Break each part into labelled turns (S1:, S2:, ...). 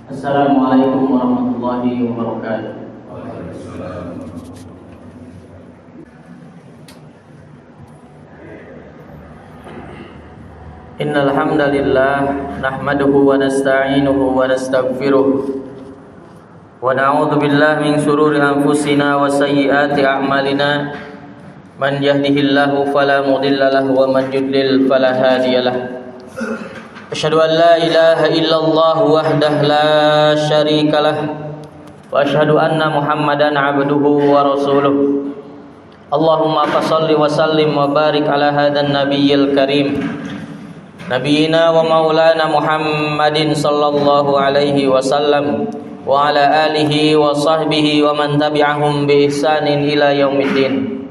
S1: Assalamualaikum warahmatullahi wabarakatuh. Innal hamdalillah nahmaduhu wa nasta'inuhu wa nastaghfiruh wa na'udzu billahi min shururi anfusina wa sayyiati a'malina. Man yahdihillahu fala mudilla lahu wa man yudlil fala hadiyalah. Asyhadu an la ilaha illallah wahdahu la syarikalah wa asyhadu anna Muhammadan 'abduhu wa rasuluh. Allahumma shalli wa sallim wa barik ala hadan nabiyyil karim. Nabiyina wa maulana Muhammadin sallallahu alaihi wasallam wa ala alihi wa sahbihi wa man tabi'ahum bi ihsanin ila yaumiddin.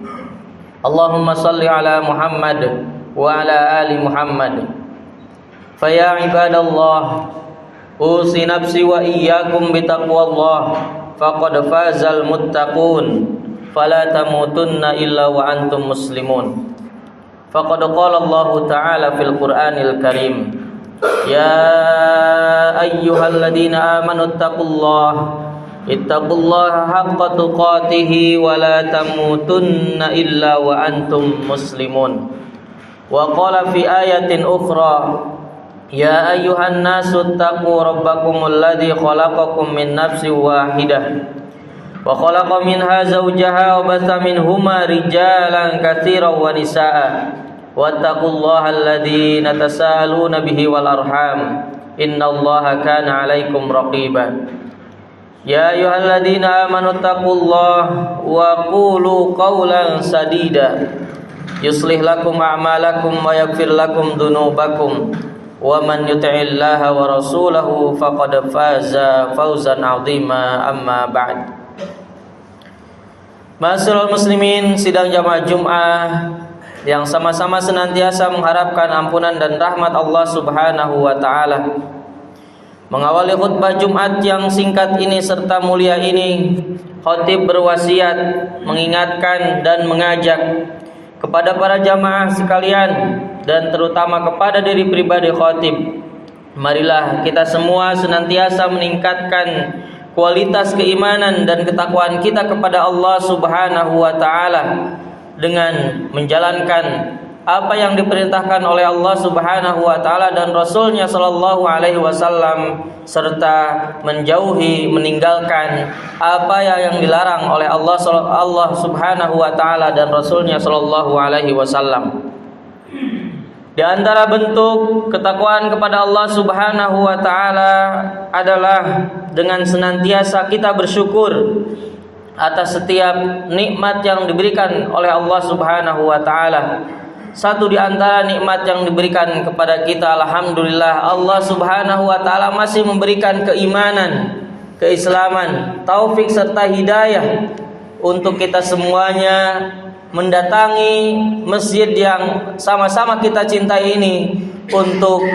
S1: Allahumma salli ala Muhammad wa ala ali Muhammad. Faya ibadallah, usi nafsi wa iyyakum bitaqwallah, faqad fazal muttaqun, fala tamutunna illa wa antum muslimun. Faqad qala Allah Ta'ala fil Qur'anil Karim, ya ayyuhalladzina amanu ittaqullaha haqqa tuqatih wa la tamutunna illa wa antum muslimun. Wa qala fi ayatin ukhra, ya ayyuhan nasu ittaqu rabbakumul ladzi khalaqakum min nafsin wahidah wa khalaqa minha zawjaha wa batha minhuma rijalan katsiran wa nisaa'a wattaqullaha alladzi tasaaluna bihi wal arham innallaha kana 'alaikum raqiba. Ya ayyuhalladzina amanu taqullaha wa qulu qawlan sadida yuslih lakum a'malakum wa yaghfir lakum dhunubakum wa man yuti'illaha wa rasulahu faqad faza fawzan 'azima. Amma ba'd. Ma'asyiral muslimin, sidang jamaah Jumat yang sama-sama senantiasa mengharapkan ampunan dan rahmat Allah Subhanahu wa taala. Mengawali khutbah Jumat yang singkat ini serta mulia ini, khatib berwasiat, mengingatkan dan mengajak kepada para jamaah sekalian dan terutama kepada diri pribadi khatib. Marilah kita semua senantiasa meningkatkan kualitas keimanan dan ketakwaan kita kepada Allah Subhanahu wa taala dengan menjalankan apa yang diperintahkan oleh Allah Subhanahu wa taala dan Rasulnya sallallahu alaihi wasallam, serta meninggalkan apa yang dilarang oleh Allah Subhanahu wa taala dan Rasulnya sallallahu alaihi wasallam. Di antara bentuk ketakwaan kepada Allah Subhanahu wa taala adalah dengan senantiasa kita bersyukur atas setiap nikmat yang diberikan oleh Allah Subhanahu wa taala. Satu di antara nikmat yang diberikan kepada kita, alhamdulillah, Allah Subhanahu wa taala masih memberikan keimanan, keislaman, taufik serta hidayah untuk kita semuanya mendatangi masjid yang sama-sama kita cintai ini untuk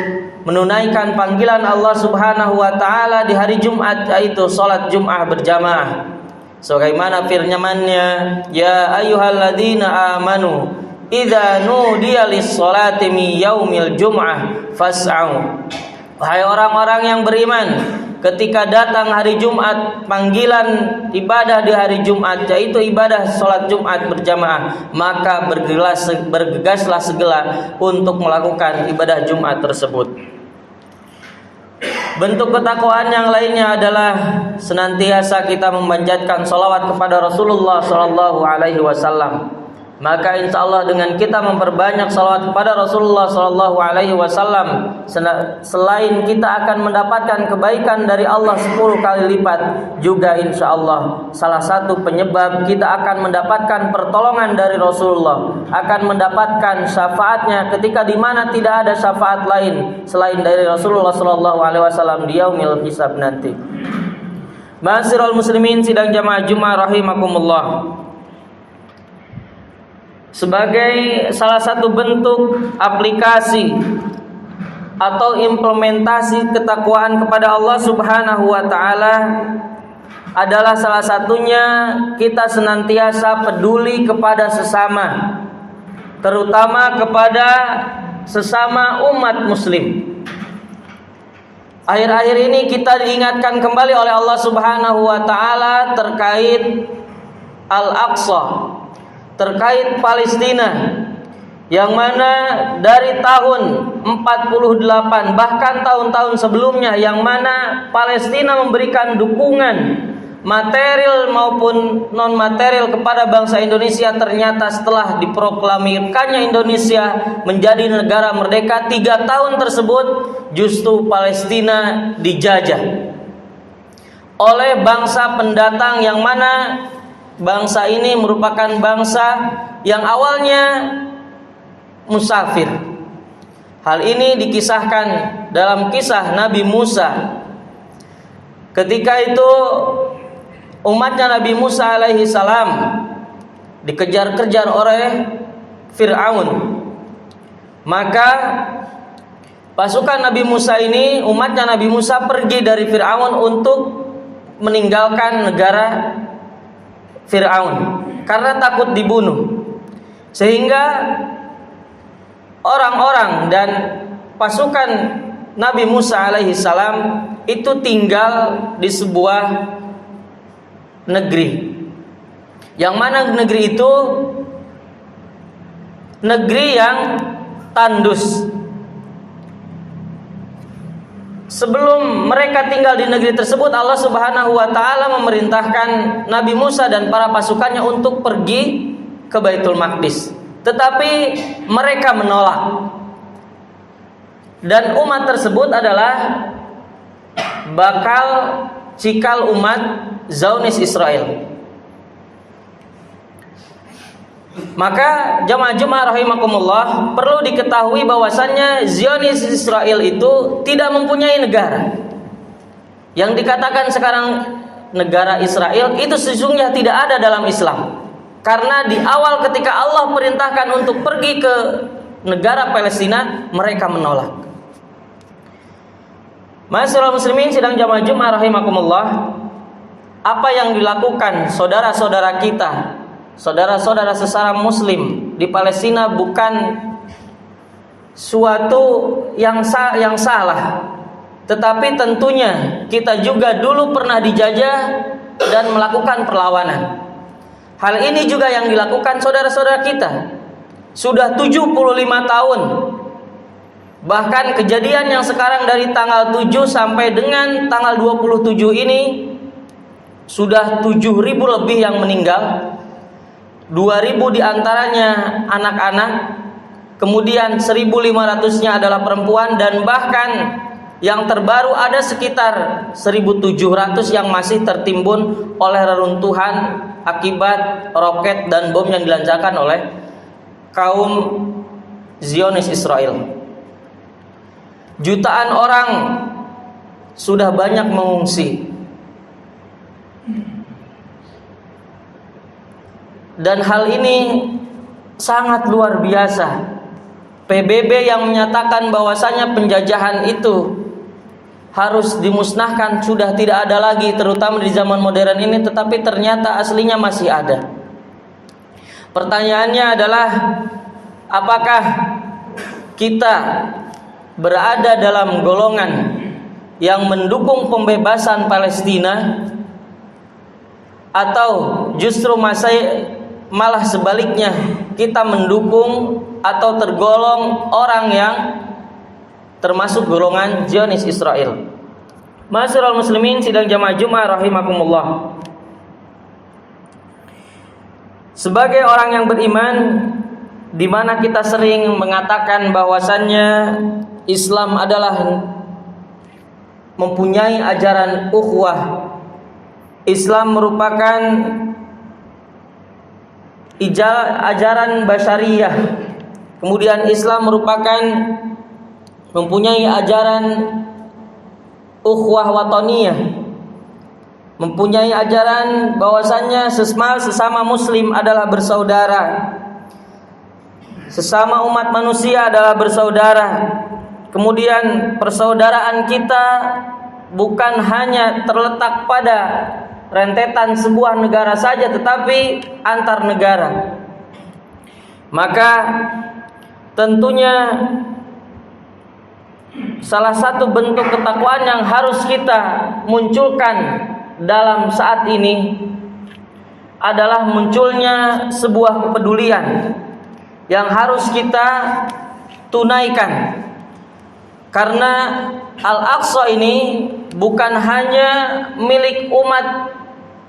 S1: menunaikan panggilan Allah Subhanahu wa taala di hari Jumat, yaitu salat Jumat berjamaah. Sebagaimana firman-Nya, ya ayyuhalladzina amanu idza nudiya lis-sholati min yaumil jum'ah fas'au. Wahai orang-orang yang beriman, ketika datang hari Jumat, panggilan ibadah di hari Jumat, yaitu ibadah salat Jumat berjamaah, maka bergegaslah segera untuk melakukan ibadah Jumat tersebut. Bentuk ketakwaan yang lainnya adalah senantiasa kita memanjatkan salawat kepada Rasulullah sallallahu alaihi wasallam. Maka insyaallah dengan kita memperbanyak salawat kepada Rasulullah sallallahu alaihi wasallam, selain kita akan mendapatkan kebaikan dari Allah 10 kali lipat, juga insyaallah salah satu penyebab kita akan mendapatkan pertolongan dari Rasulullah, akan mendapatkan syafaatnya ketika di mana tidak ada syafaat lain selain dari Rasulullah sallallahu alaihi wasallam di yaumil hisab nanti. Ma'asyiral muslimin, sidang jamaah Jumat rahimakumullah. Sebagai salah satu bentuk aplikasi atau implementasi ketakwaan kepada Allah Subhanahu wa taala adalah salah satunya kita senantiasa peduli kepada sesama, terutama kepada sesama umat muslim. akhir-akhir ini kita diingatkan kembali oleh Allah Subhanahu wa taala terkait Al-Aqsa, terkait Palestina, yang mana dari tahun 48 bahkan tahun-tahun sebelumnya yang mana Palestina memberikan dukungan material maupun non material kepada bangsa Indonesia, ternyata setelah diproklamirkannya Indonesia menjadi negara merdeka 3 tahun tersebut justru Palestina dijajah oleh bangsa pendatang, yang mana bangsa ini merupakan bangsa yang awalnya musafir. Hal ini dikisahkan dalam kisah Nabi Musa. Ketika itu umatnya Nabi Musa alaihi salam dikejar-kejar oleh Fir'aun. Maka pasukan Nabi Musa ini, umatnya Nabi Musa pergi dari Fir'aun untuk meninggalkan negara Fir'aun karena takut dibunuh. Sehingga orang-orang dan pasukan Nabi Musa alaihi salam itu tinggal di sebuah negeri, yang mana negeri itu negeri yang tandus. Sebelum mereka tinggal di negeri tersebut, Allah Subhanahu wa taala memerintahkan Nabi Musa dan para pasukannya untuk pergi ke Baitul Maqdis. Tetapi mereka menolak. Dan umat tersebut adalah bakal cikal umat Zionis Israel. Maka jamaah Jumat rahimakumullah, perlu diketahui bahwasannya Zionis Israel itu tidak mempunyai negara. Yang dikatakan sekarang negara Israel itu sesungguhnya tidak ada dalam Islam. Karena di awal ketika Allah perintahkan untuk pergi ke negara Palestina, mereka menolak. Ma'asyiral muslimin sidang jamaah Jumat rahimakumullah, apa yang dilakukan saudara-saudara kita, saudara-saudara sesama muslim di Palestina bukan suatu yang salah. Tetapi tentunya kita juga dulu pernah dijajah dan melakukan perlawanan. Hal ini juga yang dilakukan saudara-saudara kita sudah 75 tahun. Bahkan kejadian yang sekarang dari tanggal 7 sampai dengan tanggal 27 ini sudah 7.000 lebih yang meninggal. 2.000 diantaranya anak-anak, kemudian 1.500-nya adalah perempuan, dan bahkan yang terbaru ada sekitar 1.700 yang masih tertimbun oleh reruntuhan akibat roket dan bom yang dilancarkan oleh kaum Zionis Israel. Jutaan orang sudah banyak mengungsi. Dan hal ini sangat luar biasa. PBB yang menyatakan bahwasanya penjajahan itu harus dimusnahkan sudah tidak ada lagi, terutama di zaman modern ini, tetapi ternyata aslinya masih ada. Pertanyaannya adalah, apakah kita berada dalam golongan yang mendukung pembebasan Palestina, atau justru malah sebaliknya kita mendukung atau tergolong orang yang termasuk golongan Zionis Israel? Ma'asyiral muslimin sidang jamaah Jumat rahimakumullah, sebagai orang yang beriman, di mana kita sering mengatakan bahwasannya Islam adalah mempunyai ajaran ukhuwah. Islam merupakan ajaran basyariyah. Kemudian Islam merupakan mempunyai ajaran ukhuwah wataniyah, mempunyai ajaran bahwasannya sesama muslim adalah bersaudara, sesama umat manusia adalah bersaudara. Kemudian persaudaraan kita bukan hanya terletak pada rentetan sebuah negara saja, tetapi antar negara. Maka tentunya salah satu bentuk ketakwaan yang harus kita munculkan dalam saat ini adalah munculnya sebuah kepedulian yang harus kita tunaikan. Karena Al-Aqsa ini bukan hanya milik umat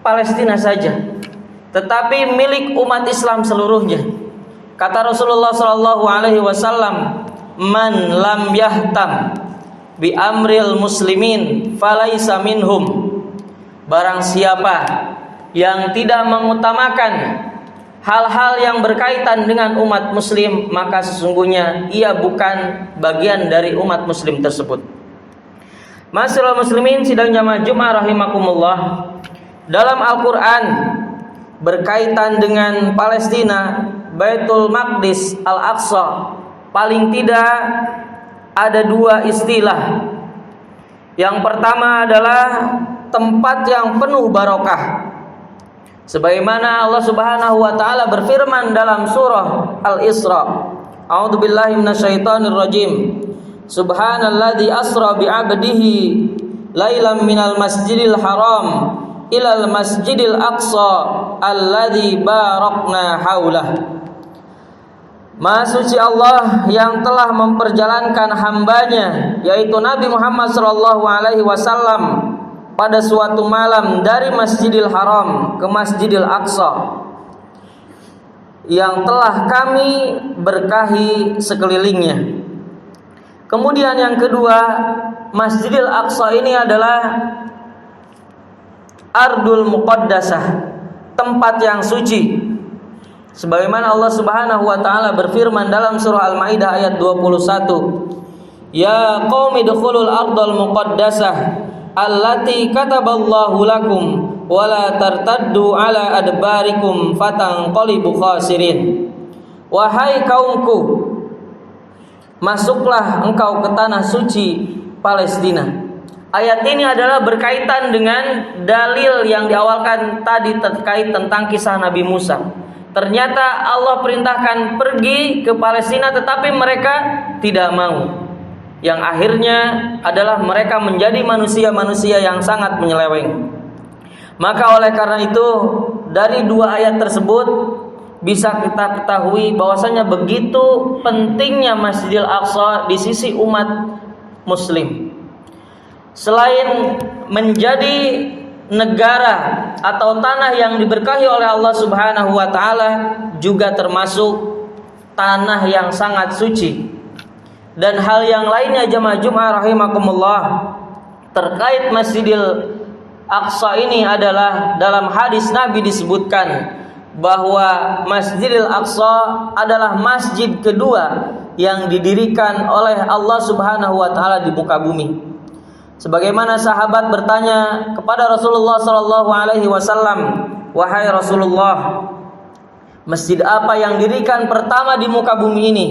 S1: Palestina saja, tetapi milik umat Islam seluruhnya. Kata Rasulullah SAW, "Man lam yahtam bi amril muslimin falaisa minhum." Barang siapa yang tidak mengutamakan hal-hal yang berkaitan dengan umat muslim, maka sesungguhnya ia bukan bagian dari umat muslim tersebut. Ma'asyiral muslimin sidang jamaah Jumat rahimakumullah, dalam Al-Qur'an berkaitan dengan Palestina, Baitul Maqdis, Al-Aqsa, paling tidak ada dua istilah. Yang pertama adalah tempat yang penuh barokah. Sebagaimana Allah Subhanahu wa taala berfirman dalam surah Al-Isra, A'udzubillahi minasyaitonir rajim. Subhanalladzi asra bi'abdihi lailan minal masjidil haram ilal masjidil aqsa alladzi barakna haulah. Maha suci Allah yang telah memperjalankan hambanya, yaitu Nabi Muhammad SAW, pada suatu malam dari Masjidil Haram ke Masjidil Aqsa yang telah kami berkahi sekelilingnya. Kemudian yang kedua, Masjidil Aqsa ini adalah Ardul Muqaddasah, tempat yang suci. Sebagaimana Allah Subhanahu wa taala berfirman dalam surah Al-Maidah ayat 21, "Ya qaumi dukhulul ardal muqaddasah allati kataballahu lakum wa la tartaddu ala adbarikum fatanqalibu khasirin." Wahai kaumku, masuklah engkau ke tanah suci Palestina. Ayat ini adalah berkaitan dengan dalil yang diawalkan tadi terkait tentang kisah Nabi Musa. Ternyata Allah perintahkan pergi ke Palestina, tetapi mereka tidak mau. Yang akhirnya adalah mereka menjadi manusia-manusia yang sangat menyeleweng. Maka oleh karena itu, dari dua ayat tersebut bisa kita ketahui bahwasanya begitu pentingnya Masjidil Aqsa di sisi umat muslim. Selain menjadi negara atau tanah yang diberkahi oleh Allah Subhanahu wa taala, juga termasuk tanah yang sangat suci. Dan hal yang lainnya jamaah Jumat rahimakumullah terkait Masjidil Aqsa ini adalah dalam hadis Nabi disebutkan bahwa Masjidil Aqsa adalah masjid kedua yang didirikan oleh Allah Subhanahu wa taala di muka bumi. Sebagaimana sahabat bertanya kepada Rasulullah SAW, "Wahai Rasulullah, masjid apa yang didirikan pertama di muka bumi ini?"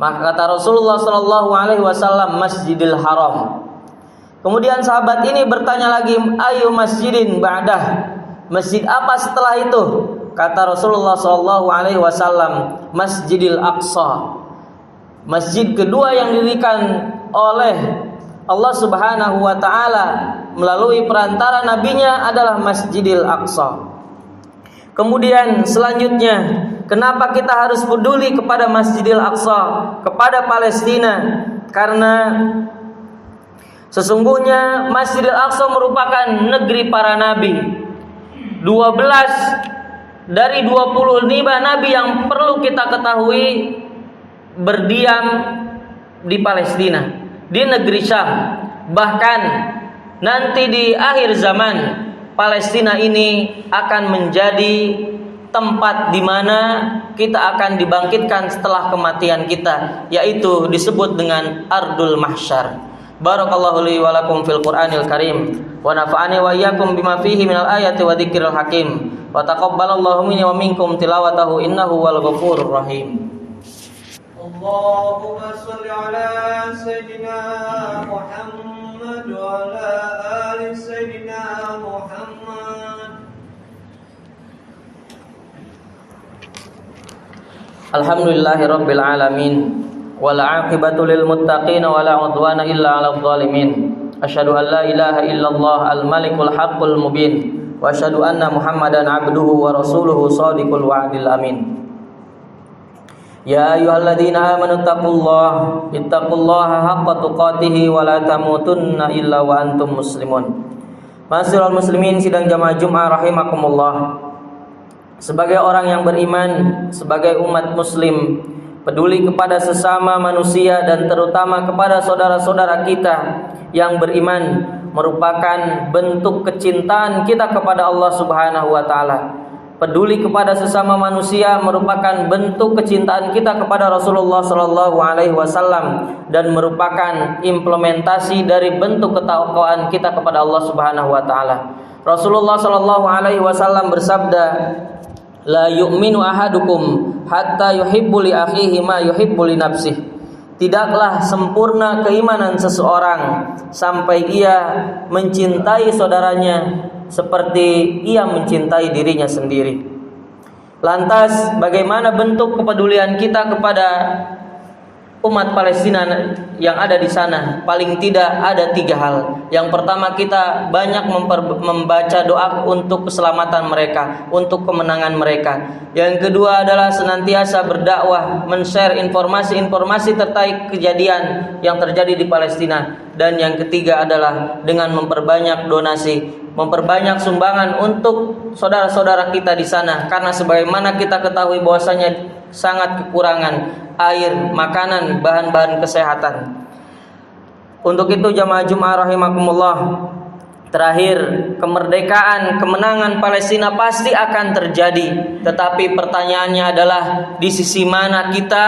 S1: Maka kata Rasulullah SAW, "Masjidil Haram." Kemudian sahabat ini bertanya lagi, "Ayu masjidin ba'dah?" Masjid apa setelah itu? Kata Rasulullah SAW, "Masjidil Aqsa." Masjid kedua yang didirikan oleh Allah Subhanahu wa taala melalui perantara nabinya adalah Masjidil Aqsa. Kemudian selanjutnya, kenapa kita harus peduli kepada Masjidil Aqsa, kepada Palestina? Karena sesungguhnya Masjidil Aqsa merupakan negeri para nabi. 12 dari 25 nabi yang perlu kita ketahui berdiam di Palestina, di negeri Syam. Bahkan nanti di akhir zaman, Palestina ini akan menjadi tempat di mana kita akan dibangkitkan setelah kematian kita, yaitu disebut dengan Ardul Mahsyar. Barakallahu li wa lakum fil Qur'anil Karim wa nafa'ani wa iyyakum bima fihi minal ayati wa dzikril hakim wa taqabbalallahu minni wa minkum tilawatahu innahu wal ghafurur rahim.
S2: Allahumma shalli ala sayyidina Muhammad wa ala ali sayyidina Muhammad.
S1: Alhamdulillahirabbil alamin wal 'aqibatu lil muttaqin wa la 'udwana illa 'alal zalimin. Asyhadu an la ilaha illallah al-malikul haqqul mubin wa asyhadu anna Muhammadan 'abduhu wa rasuluhu shadiqul wa'dil amin. Ya ayyuhalladzina amanu ittaqullaha haqqa tuqatih wa la tamutunna illa wa antum muslimun. Ma'asyiral muslimin sidang jamaah Jumat rahimakumullah. Sebagai orang yang beriman, sebagai umat muslim, peduli kepada sesama manusia dan terutama kepada saudara-saudara kita yang beriman merupakan bentuk kecintaan kita kepada Allah Subhanahu wa taala. Peduli kepada sesama manusia merupakan bentuk kecintaan kita kepada Rasulullah sallallahu alaihi wasallam dan merupakan implementasi dari bentuk ketakwaan kita kepada Allah Subhanahu wa taala. Rasulullah sallallahu alaihi wasallam bersabda, "La yu'minu ahadukum hatta yuhibbu li akhihi ma yuhibbu li nafsihi." Tidaklah sempurna keimanan seseorang sampai ia mencintai saudaranya seperti ia mencintai dirinya sendiri. Lantas, bagaimana bentuk kepedulian kita kepada umat Palestina yang ada di sana? Paling tidak ada 3 hal. Yang pertama, kita banyak membaca doa untuk keselamatan mereka, untuk kemenangan mereka. Yang kedua adalah senantiasa berdakwah, men-share informasi-informasi terkait kejadian yang terjadi di Palestina. Dan yang ketiga adalah dengan memperbanyak donasi, memperbanyak sumbangan untuk saudara-saudara kita di sana. Karena sebagaimana kita ketahui bahwasanya sangat kekurangan air, makanan, bahan-bahan kesehatan. Untuk itu jamaah Jumat rahimakumullah, terakhir, kemerdekaan, kemenangan Palestina pasti akan terjadi. Tetapi pertanyaannya adalah di sisi mana kita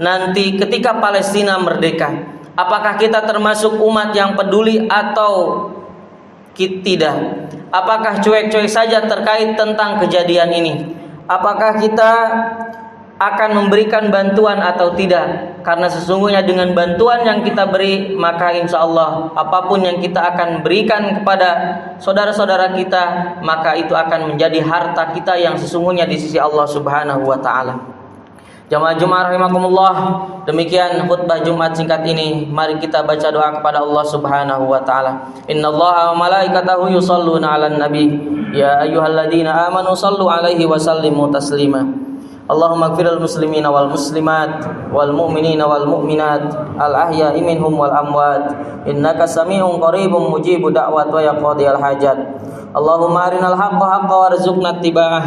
S1: nanti ketika Palestina merdeka? Apakah kita termasuk umat yang peduli atau tidak? Apakah cuek-cuek saja terkait tentang kejadian ini? Apakah kita akan memberikan bantuan atau tidak? Karena sesungguhnya dengan bantuan yang kita beri, maka insya Allah apapun yang kita akan berikan kepada saudara-saudara kita, maka itu akan menjadi harta kita yang sesungguhnya di sisi Allah Subhanahu wa ta'ala. Jamaah Jumat rahimakumullah, demikian khutbah Jumat singkat ini. Mari kita baca doa kepada Allah Subhanahu wa taala. Innallaha wa malaikatahu yusholluna 'alan nabi. Ya ayyuhalladzina amanu shallu 'alaihi wa sallimu taslima. Allahumma ighfiril muslimina wal muslimat wal mu'minina wal mu'minat al ahya'i minhum wal amwat innaka sami'un qaribun mujibud da'wat wa yaqdiyal hajat. Allahumma arinal haqqa haqqan warzuqna ittiba'ah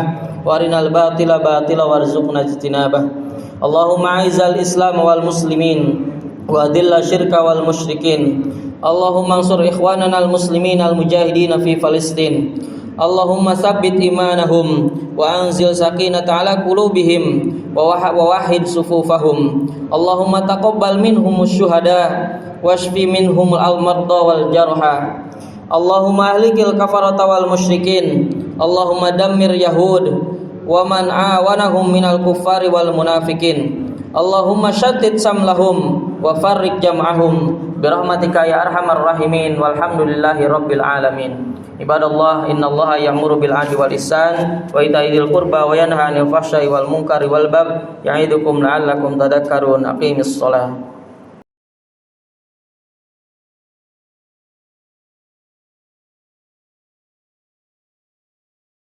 S1: wa arinal batila batila warzuqna ijtinabah. Allahumma a'izzal islam wal muslimin wa adilla syirka wal musyrikin. Allahumma ansur ikhwanana al muslimin al mujahidin fi Palestin. Allahumma tsabbit imanahum wa anzil sakinata ala qulubihim wa wahhid sufufahum. Allahumma taqabbal minhumus syuhada washfi minhum al marda wal jarha. Allahumma ahlikil kafarata wal musyrikin. Allahumma dammir yahud wa man awanahum minal kuffari wal munafikin. Allahumma shattit samlahum wa farriq jam'ahum birahmatika ya arhamar rahimin walhamdulillahi rabbil alamin. Ibadallah, innallaha ya'muru bil 'adli wal ihsan wa ita'i dzil qurba wa yanha 'anil fahsya'i wal munkari wal baghi ya'idukum la'allakum tadhakkarun. Aqimis shalah.